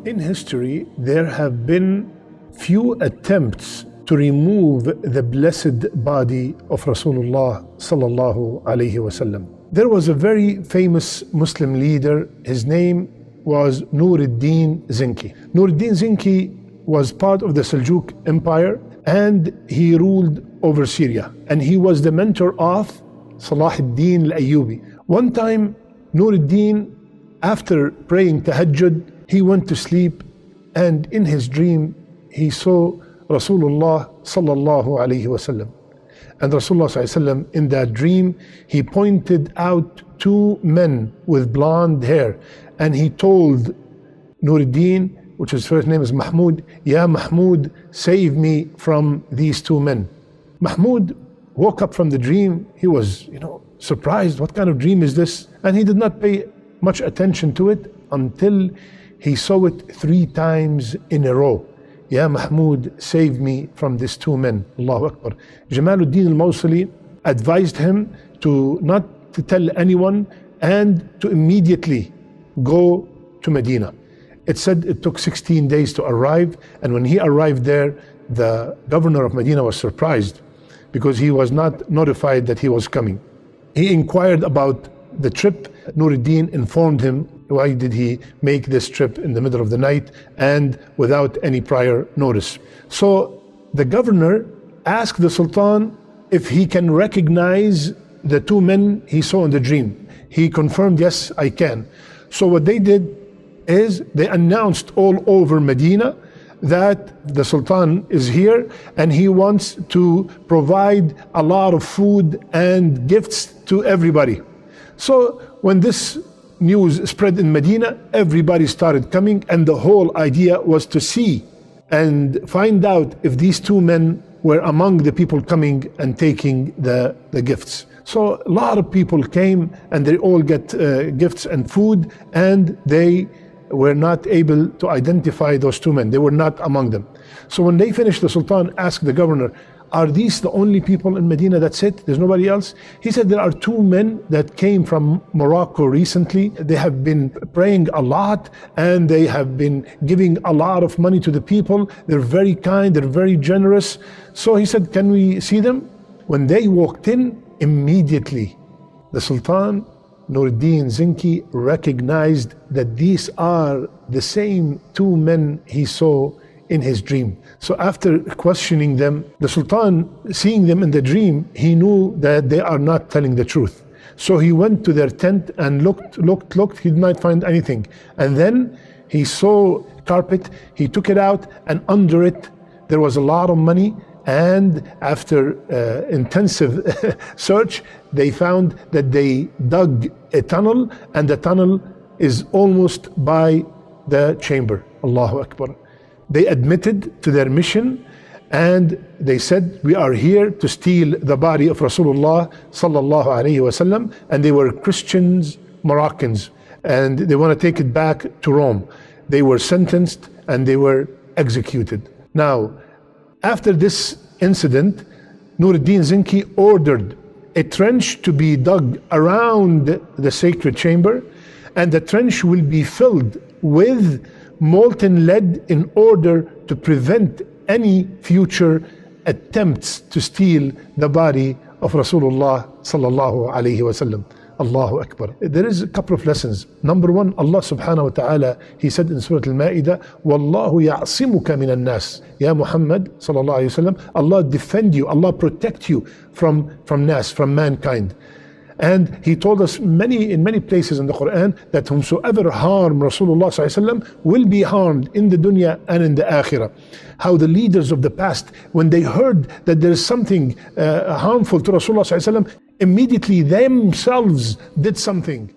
In history, there have been few attempts to remove the blessed body of Rasulullah sallallahu alaihi wasallam. There was a very famous Muslim leader. His name was Nuruddin Zinki. Nuruddin Zinki was part of the Seljuk Empire, and he ruled over Syria. And he was the mentor of Salah ad-Din al-Ayyubi. One time, Nuruddin, after praying Tahajjud, he went to sleep, and in his dream, he saw Rasulullah sallallahu alaihi wasallam. And Rasulullah sallallahu alaihi wasallam, in that dream, he pointed out two men with blonde hair, and he told Nuruddin, which his first name is Mahmud, Ya Mahmud, save me from these two men. Mahmud woke up from the dream. He was, surprised. What kind of dream is this? And he did not pay much attention to it until he saw it 3 times in a row. Ya Mahmud, save me from these two men. Allahu Akbar. Jamaluddin al-Mawsili advised him to not to tell anyone and to immediately go to Medina. It said it took 16 days to arrive, and when he arrived there, the governor of Medina was surprised because he was not notified that he was coming. He inquired about the trip. Nuruddin informed him why did he make this trip in the middle of the night and without any prior notice. So the governor asked the Sultan if he can recognize the two men he saw in the dream. He confirmed, yes, I can. So what they did is they announced all over Medina that the Sultan is here and he wants to provide a lot of food and gifts to everybody. So when this news spread in Medina, everybody started coming, and the whole idea was to see and find out if these two men were among the people coming and taking the gifts. So a lot of people came and they all get gifts and food, and they were not able to identify those two men. They were not among them. So when they finished, the Sultan asked the governor, are these the only people in Medina? That's it? There's nobody else? He said there are two men that came from Morocco recently. They have been praying a lot and they have been giving a lot of money to the people. They're very kind, they're very generous. So he said, can we see them? When they walked in, immediately the Sultan, Nuruddin Zinki, recognized that these are the same two men he saw in his dream. So after questioning them, the Sultan, seeing them in the dream, he knew that they are not telling the truth. So he went to their tent and looked, he did not find anything. And then he saw carpet, he took it out, and under it there was a lot of money. And after intensive search, they found that they dug a tunnel, and the tunnel is almost by the chamber. Allahu Akbar. They admitted to their mission, and they said, we are here to steal the body of Rasulullah sallallahu alaihi wasallam. And they were Christians, Moroccans, and they want to take it back to Rome. They were sentenced and they were executed. Now, after this incident, Nuruddin Zinki ordered a trench to be dug around the sacred chamber, and the trench will be filled with molten lead in order to prevent any future attempts to steal the body of Rasulullah sallallahu alaihi wasallam. Allahu Akbar. There is a couple of lessons. Number one, Allah subhanahu wa ta'ala, He said in Surah Al-Ma'idah, Wallahu ya'asimuka min al-nas. Ya Muhammad sallallahu alayhi wa sallam, Allah defend you, Allah protect you from nas, from mankind. And He told us in many places in the Quran that whomsoever harm Rasulullah sallallahu alayhi wa sallam will be harmed in the dunya and in the akhirah. How the leaders of the past, when they heard that there is something harmful to Rasulullah sallallahu alayhi wa sallam, immediately themselves did something